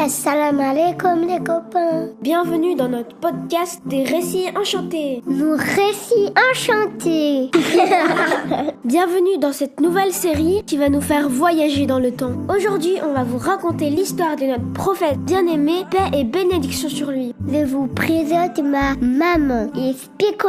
Assalamu alaikum les copains. Bienvenue dans notre podcast des récits enchantés. Nos récits enchantés. Bienvenue dans cette nouvelle série qui va nous faire voyager dans le temps. Aujourd'hui, on va vous raconter l'histoire de notre prophète bien-aimé, paix et bénédiction sur lui. Je vous présente ma maman. Explico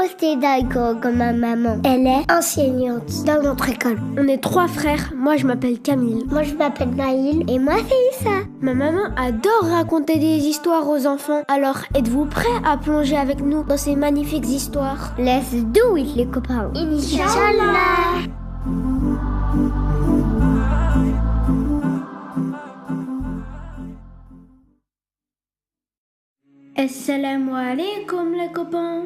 comme ma maman. Elle est enseignante dans notre école. On est 3 frères. Moi, je m'appelle Camille. Moi, je m'appelle Naïl. Et moi, c'est Issa. Ma maman adore raconter des histoires aux enfants. Alors, êtes-vous prêts à plonger avec nous dans ces magnifiques histoires? Let's do it, les copains. Inch'Allah. Assalamu alaikum les copains.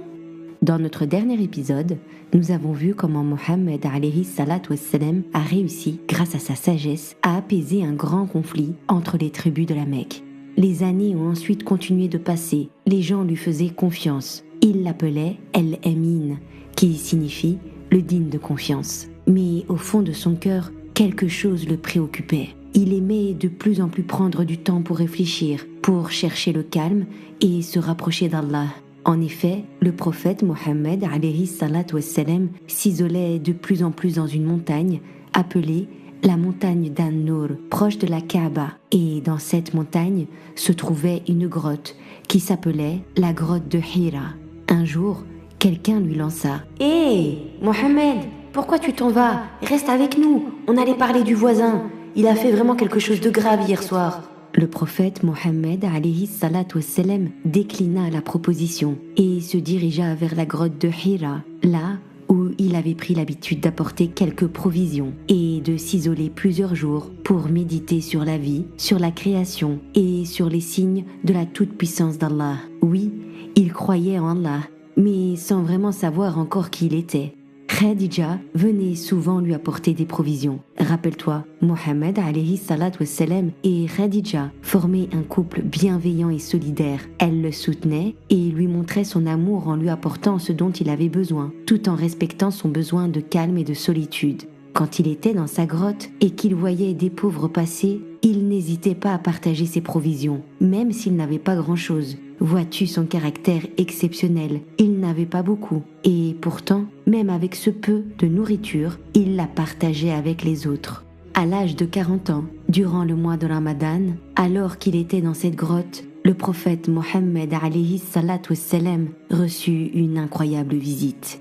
Dans notre dernier épisode, nous avons vu comment Mohammed alayhi salatu wassalam a réussi, grâce à sa sagesse, à apaiser un grand conflit entre les tribus de la Mecque. Les années ont ensuite continué de passer, les gens lui faisaient confiance. Ils l'appelaient El-Amin, qui signifie le digne de confiance. Mais au fond de son cœur, quelque chose le préoccupait. Il aimait de plus en plus prendre du temps pour réfléchir, pour chercher le calme et se rapprocher d'Allah. En effet, le prophète Mohammed alayhi salatu wassalam s'isolait de plus en plus dans une montagne appelée la montagne d'An-Nur, proche de la Kaaba. Et dans cette montagne se trouvait une grotte qui s'appelait la grotte de Hira. Un jour, quelqu'un lui lança « Hé, Mohammed, pourquoi tu t'en vas? Reste avec nous, on allait parler du voisin. Il a fait vraiment quelque chose de grave hier soir. » Le prophète Mohammed alayhi salatu wassalam déclina la proposition et se dirigea vers la grotte de Hira, là où il avait pris l'habitude d'apporter quelques provisions et de s'isoler plusieurs jours pour méditer sur la vie, sur la création et sur les signes de la toute-puissance d'Allah. Oui, il croyait en Allah, mais sans vraiment savoir encore qui il était. Khadija venait souvent lui apporter des provisions. Rappelle-toi, Mohammed alayhi salatu wassalam et Khadija formaient un couple bienveillant et solidaire. Elle le soutenait et lui montrait son amour en lui apportant ce dont il avait besoin, tout en respectant son besoin de calme et de solitude. Quand il était dans sa grotte et qu'il voyait des pauvres passer, il n'hésitait pas à partager ses provisions, même s'il n'avait pas grand-chose. Vois-tu son caractère exceptionnel? Il n'avait pas beaucoup. Et pourtant, même avec ce peu de nourriture, il la partageait avec les autres. À l'âge de 40 ans, durant le mois de Ramadan, alors qu'il était dans cette grotte, le prophète Mohammed alayhi salatu wassalam reçut une incroyable visite.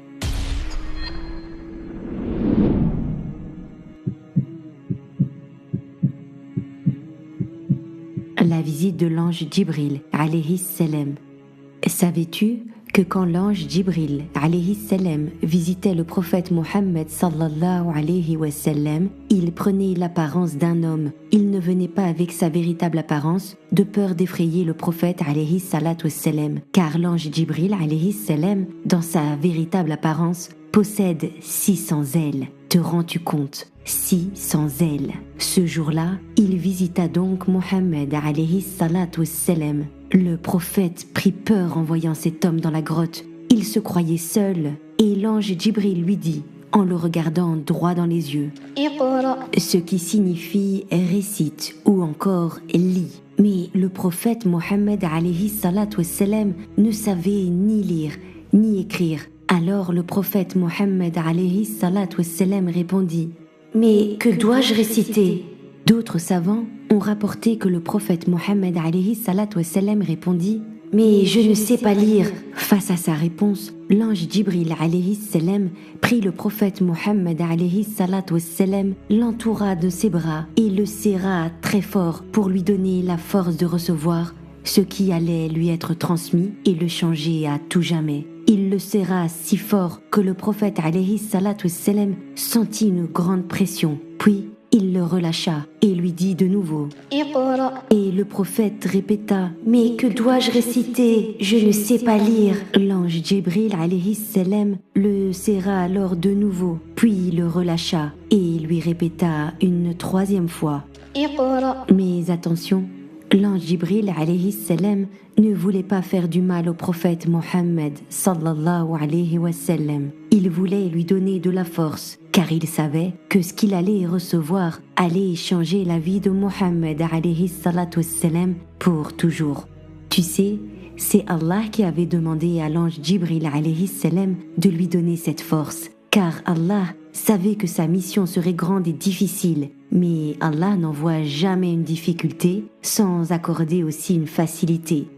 La visite de l'ange Djibril alayhi salam. Savais-tu que quand l'ange Djibril alayhi salam visitait le prophète Mohammed sallallahu alayhi wa sallam, il prenait l'apparence d'un homme. Il ne venait pas avec sa véritable apparence, de peur d'effrayer le prophète alayhi salatu wassalam, car l'ange Djibril alayhi salam, dans sa véritable apparence, possède 600 ailes. Te rends-tu compte? 600 ailes. Ce jour-là, il visita donc Mohammed alayhi salatu wassalam. Le prophète prit peur en voyant cet homme dans la grotte. Il se croyait seul et l'ange Djibril lui dit, en le regardant droit dans les yeux, ce qui signifie récite ou encore lis. Mais le prophète Mohammed alayhi salatu wassalam ne savait ni lire ni écrire. Alors le prophète Mohammed alayhi salatu wassalam répondit, mais que dois-je réciter? D'autres savants ont rapporté que le prophète Mohammed alayhi salatu wassalam répondit, mais je ne sais pas lire. Face à sa réponse, l'ange Djibril alayhi salam prit le prophète Mohammed alayhi salatu wassalam, l'entoura de ses bras et le serra très fort pour lui donner la force de recevoir ce qui allait lui être transmis et le changer à tout jamais. Il le serra si fort que le prophète alayhi salatu wassalam sentit une grande pression. Puis, il le relâcha et lui dit de nouveau. Et le prophète répéta, mais que dois-je réciter? Je ne sais pas lire. L'ange Djibril alayhi salam le serra alors de nouveau, puis le relâcha et lui répéta une troisième fois. Mais attention, l'ange Djibril alayhi salam ne voulait pas faire du mal au prophète Mohammed sallallahu alayhi wa sallam. Il voulait lui donner de la force car il savait que ce qu'il allait recevoir allait changer la vie de Mohammed alayhi salatu wassalam pour toujours. Tu sais, c'est Allah qui avait demandé à l'ange Jibril alayhi salam de lui donner cette force, car Allah savait que sa mission serait grande et difficile, mais Allah n'envoie jamais une difficulté sans accorder aussi une facilité.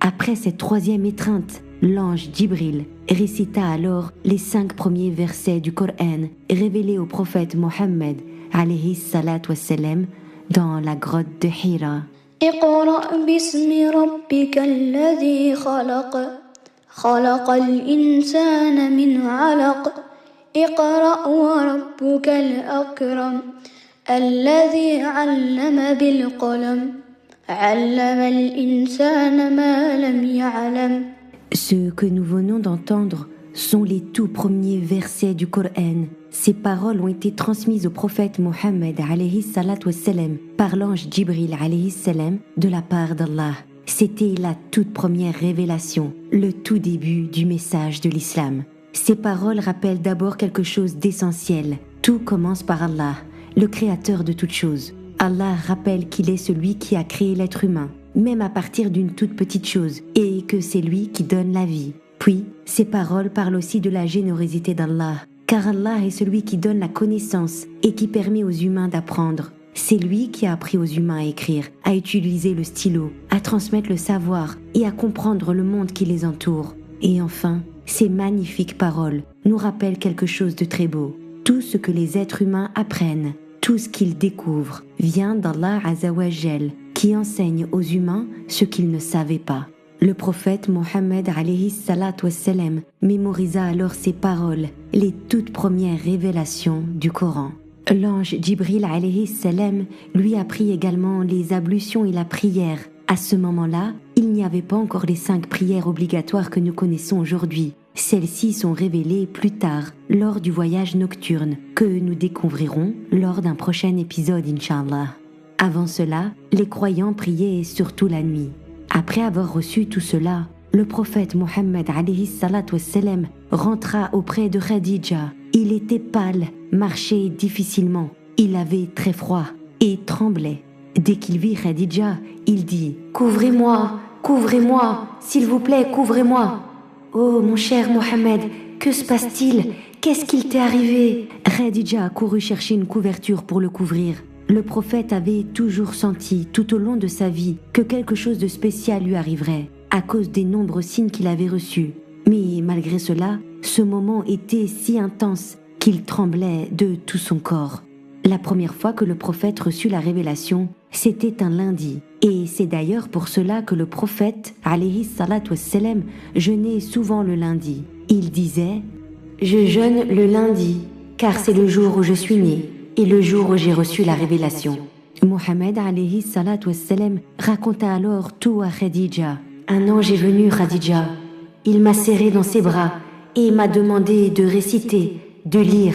Après cette troisième étreinte, l'ange Jibril récita alors les 5 premiers versets du Coran révélés au prophète Mohammed alayhi salatu wassalam dans la grotte de Hira. اقرأ باسم ربك الذي خلق خلق الإنسان من علق اقرأ وربك الأكرم الذي علم بالقلم علم الإنسان ما لم يعلم. Ce que nous venons d'entendre sont les tout premiers versets du Coran. Ces paroles ont été transmises au prophète Mohammed alayhi salatu wassalam par l'ange Jibril alayhi salam de la part d'Allah. C'était la toute première révélation, le tout début du message de l'islam. Ces paroles rappellent d'abord quelque chose d'essentiel. Tout commence par Allah, le créateur de toutes choses. Allah rappelle qu'il est celui qui a créé l'être humain, même à partir d'une toute petite chose, et que c'est lui qui donne la vie. Puis, ces paroles parlent aussi de la générosité d'Allah, car Allah est celui qui donne la connaissance et qui permet aux humains d'apprendre. C'est lui qui a appris aux humains à écrire, à utiliser le stylo, à transmettre le savoir et à comprendre le monde qui les entoure. Et enfin, ces magnifiques paroles nous rappellent quelque chose de très beau. Tout ce que les êtres humains apprennent, tout ce qu'ils découvrent, vient d'Allah Azza wa Jal, qui enseigne aux humains ce qu'ils ne savaient pas. Le prophète Mohammed alayhi salatu wassalam mémorisa alors ces paroles, les toutes premières révélations du Coran. L'ange Jibril alayhi salam lui apprit également les ablutions et la prière. À ce moment-là, il n'y avait pas encore les 5 prières obligatoires que nous connaissons aujourd'hui. Celles-ci sont révélées plus tard, lors du voyage nocturne, que nous découvrirons lors d'un prochain épisode, Inch'Allah. Avant cela, les croyants priaient surtout la nuit. Après avoir reçu tout cela, le prophète Mohammed alayhi salatu wassalam rentra auprès de Khadija. Il était pâle, marchait difficilement, il avait très froid et tremblait. Dès qu'il vit Khadija, il dit « Couvrez-moi, couvrez-moi, s'il vous plaît, couvrez-moi !»« Oh mon cher Mohammed, que se passe-t-il? Qu'est-ce qu'il t'est arrivé ?» Khadija a couru chercher une couverture pour le couvrir. Le prophète avait toujours senti, tout au long de sa vie, que quelque chose de spécial lui arriverait, à cause des nombreux signes qu'il avait reçus. Mais malgré cela, ce moment était si intense qu'il tremblait de tout son corps. La première fois que le prophète reçut la révélation, c'était un lundi. Et c'est d'ailleurs pour cela que le prophète, alayhi salatu wassalam, jeûnait souvent le lundi. Il disait « Je jeûne le lundi, car c'est le jour où je suis né. » et le jour où j'ai reçu la révélation. Mohammed alayhi salatu wassalam raconta alors tout à Khadija. Un ange est venu, Khadija. Il m'a serré dans ses bras et m'a demandé de réciter, de lire.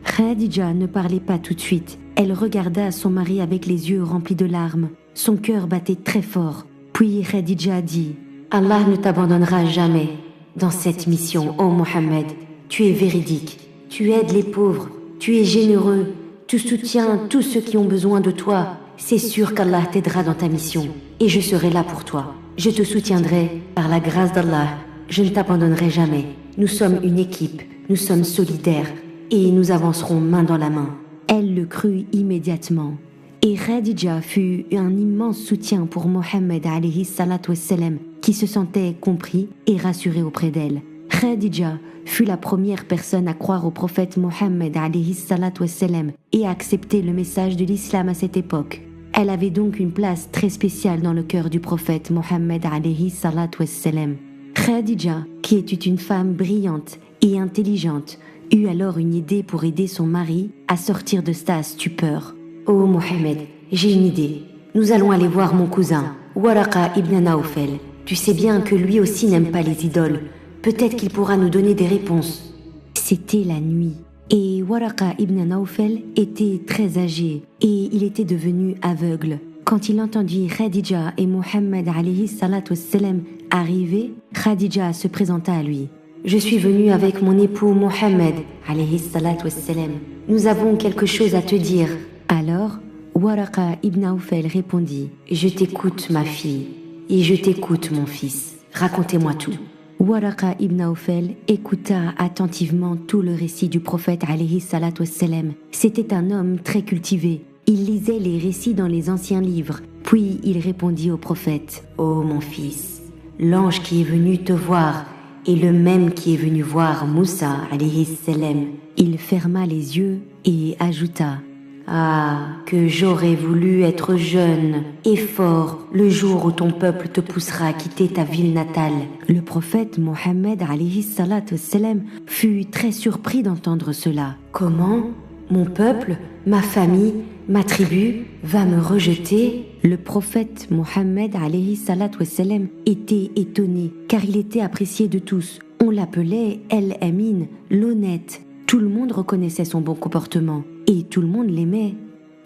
Khadija ne parlait pas tout de suite. Elle regarda son mari avec les yeux remplis de larmes. Son cœur battait très fort. Puis Khadija dit « Allah ne t'abandonnera jamais dans cette mission, ô Mohammed. Tu es véridique, tu aides les pauvres, tu es généreux. Tu soutiens tous ceux qui ont besoin de toi. C'est sûr qu'Allah t'aidera dans ta mission. Et je serai là pour toi. Je te soutiendrai par la grâce d'Allah. Je ne t'abandonnerai jamais. Nous sommes une équipe. Nous sommes solidaires. Et nous avancerons main dans la main. » Elle le crut immédiatement. Et Khadija fut un immense soutien pour Mohammed alayhi salatu wassalam, qui se sentait compris et rassuré auprès d'elle. Khadija fut la première personne à croire au prophète Mohammed alayhi salatu wassalam et à accepter le message de l'islam à cette époque. Elle avait donc une place très spéciale dans le cœur du prophète Mohammed alayhi salatu wassalam. Khadija, qui était une femme brillante et intelligente, eut alors une idée pour aider son mari à sortir de sa stupeur. « Oh Mohammed, j'ai une idée. Nous allons aller voir mon cousin, Waraqa ibn Nawfal. Tu sais bien que lui aussi n'aime pas les idoles. Peut-être qu'il pourra nous donner des réponses. » C'était la nuit. Et Waraqa ibn Nawfal était très âgé et il était devenu aveugle. Quand il entendit Khadija et Mohammed alayhi salatu wassalam arriver, Khadija se présenta à lui. « je suis venu avec mon époux Mohammed, alayhi salatu wassalam. Nous avons quelque chose à te dire. » Alors, Waraqa ibn Nawfal répondit, « Je t'écoute, ma fille, et je t'écoute, mon fils. Racontez-moi tout. » Waraqa ibn Nawfal écouta attentivement tout le récit du prophète alayhi salatu wassalam. C'était un homme très cultivé. Il lisait les récits dans les anciens livres. Puis il répondit au prophète, « Ô mon fils, l'ange qui est venu te voir est le même qui est venu voir Moussa alayhi salam. » Il ferma les yeux et ajouta, « Ah, que j'aurais voulu être jeune et fort le jour où ton peuple te poussera à quitter ta ville natale. » Le prophète Mohammed alayhi salatu wassalam fut très surpris d'entendre cela. « Comment ? Mon peuple, ma famille, ma tribu va me rejeter ?» Le prophète Mohammed alayhi salatu wassalam était étonné car il était apprécié de tous. On l'appelait El-Amin, l'honnête. Tout le monde reconnaissait son bon comportement et tout le monde l'aimait.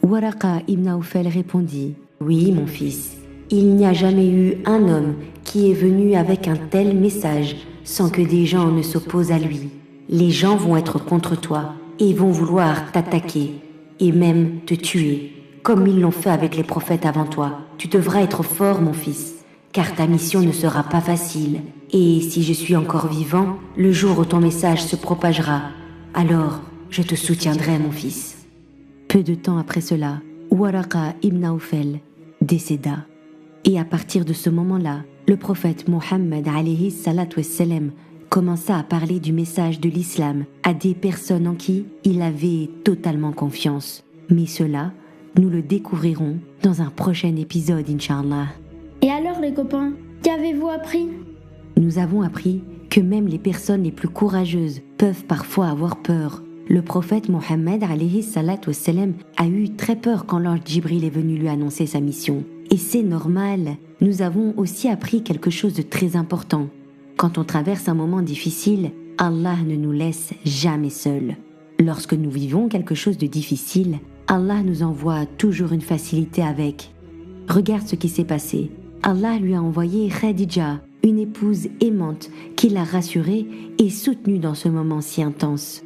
Waraqa ibn Nawfal répondit, « Oui, mon fils, il n'y a jamais eu un homme qui est venu avec un tel message sans que des gens ne s'opposent à lui. Les gens vont être contre toi et vont vouloir t'attaquer et même te tuer, comme ils l'ont fait avec les prophètes avant toi. Tu devras être fort, mon fils, car ta mission ne sera pas facile. Et si je suis encore vivant, le jour où ton message se propagera, alors je te soutiendrai, mon fils. » Peu de temps après cela, Waraqa ibn Nawfal décéda. Et à partir de ce moment-là, le prophète Mohammed alayhi salatu wassalam commença à parler du message de l'islam à des personnes en qui il avait totalement confiance. Mais cela, nous le découvrirons dans un prochain épisode, Inch'Allah. Et alors les copains, qu'avez-vous appris ? Nous avons appris que même les personnes les plus courageuses peuvent parfois avoir peur. Le prophète Mohammed alayhi salatu wassalam a eu très peur quand l'ange Jibril est venu lui annoncer sa mission. Et c'est normal. Nous avons aussi appris quelque chose de très important. Quand on traverse un moment difficile, Allah ne nous laisse jamais seuls. Lorsque nous vivons quelque chose de difficile, Allah nous envoie toujours une facilité avec. Regarde ce qui s'est passé. Allah lui a envoyé Khadija, une épouse aimante qui l'a rassurée et soutenue dans ce moment si intense.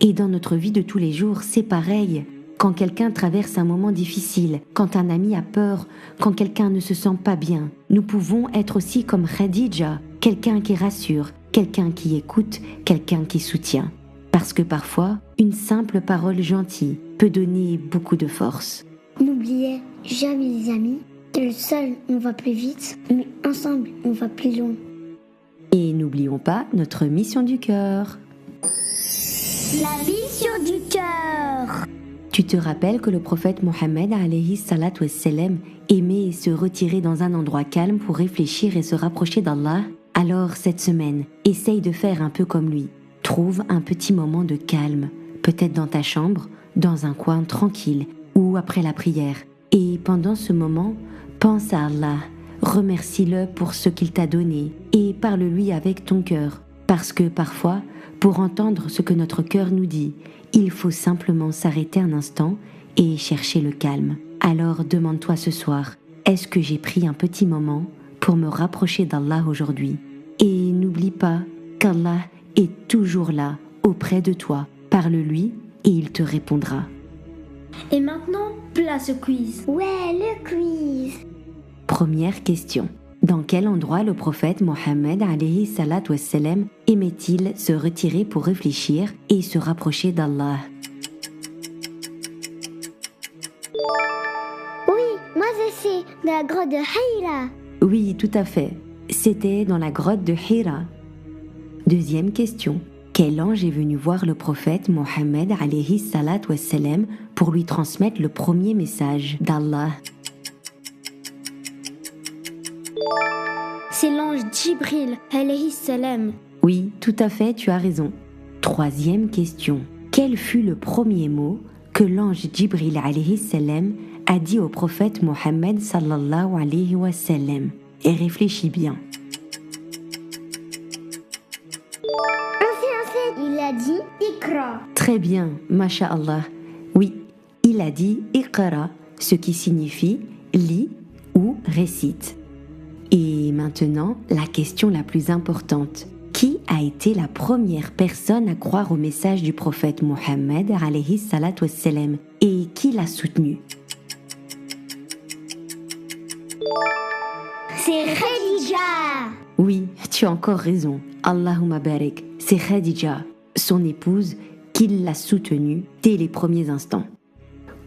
Et dans notre vie de tous les jours, c'est pareil. Quand quelqu'un traverse un moment difficile, quand un ami a peur, quand quelqu'un ne se sent pas bien, nous pouvons être aussi comme Khadija, quelqu'un qui rassure, quelqu'un qui écoute, quelqu'un qui soutient. Parce que parfois, une simple parole gentille peut donner beaucoup de force. N'oubliez jamais les amis, que seul on va plus vite, mais ensemble on va plus loin. Et n'oublions pas notre mission du cœur. La mission du cœur. Tu te rappelles que le prophète Mohammed alayhi salatu wassalam aimait se retirer dans un endroit calme pour réfléchir et se rapprocher d'Allah? Alors cette semaine, essaye de faire un peu comme lui. Trouve un petit moment de calme, peut-être dans ta chambre, dans un coin tranquille ou après la prière. Et pendant ce moment, pense à Allah, remercie-le pour ce qu'il t'a donné et parle-lui avec ton cœur. Parce que parfois, pour entendre ce que notre cœur nous dit, il faut simplement s'arrêter un instant et chercher le calme. Alors demande-toi ce soir, est-ce que j'ai pris un petit moment pour me rapprocher d'Allah aujourd'hui? Et n'oublie pas qu'Allah est toujours là, auprès de toi. Parle-lui et il te répondra. Et maintenant, place au quiz. Ouais, le quiz. Première question. Dans quel endroit le prophète Mohammed alayhi salatu wassalam aimait-il se retirer pour réfléchir et se rapprocher d'Allah? Oui, moi je sais, dans la grotte de Hira. Oui, tout à fait. C'était dans la grotte de Hira. Deuxième question. Quel ange est venu voir le prophète Mohammed alayhi salatu wassalam pour lui transmettre le premier message d'Allah? C'est l'ange Jibril alayhi salam. Oui, tout à fait, tu as raison. Troisième question. Quel fut le premier mot que l'ange Jibril alayhi salam a dit au prophète Mohammed sallallahu alayhi wa sallam? Et réfléchis bien. Il a dit Iqra. Très bien, masha'Allah. Oui, il a dit Iqra, ce qui signifie lis ou récite. Et maintenant, la question la plus importante. Qui a été la première personne à croire au message du prophète Mohammed alayhi salatu wassalam et qui l'a soutenu? C'est Khadija. Oui, tu as encore raison. Allahumma barik. C'est Khadija, son épouse, qui l'a soutenue dès les premiers instants.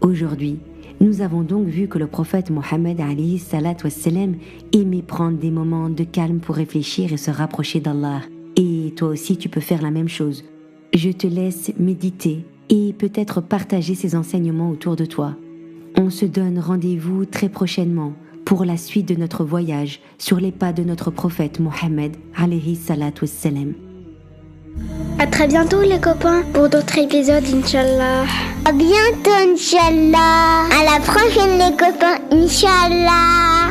Aujourd'hui, nous avons donc vu que le prophète Mohammed alayhi salatu wassalam aimait prendre des moments de calme pour réfléchir et se rapprocher d'Allah. Et toi aussi, tu peux faire la même chose. Je te laisse méditer et peut-être partager ces enseignements autour de toi. On se donne rendez-vous très prochainement pour la suite de notre voyage sur les pas de notre prophète Mohammed alayhi salatu wassalam. À très bientôt les copains pour d'autres épisodes, Inch'Allah. À bientôt, Inch'Allah. À la prochaine, les copains, Inch'Allah.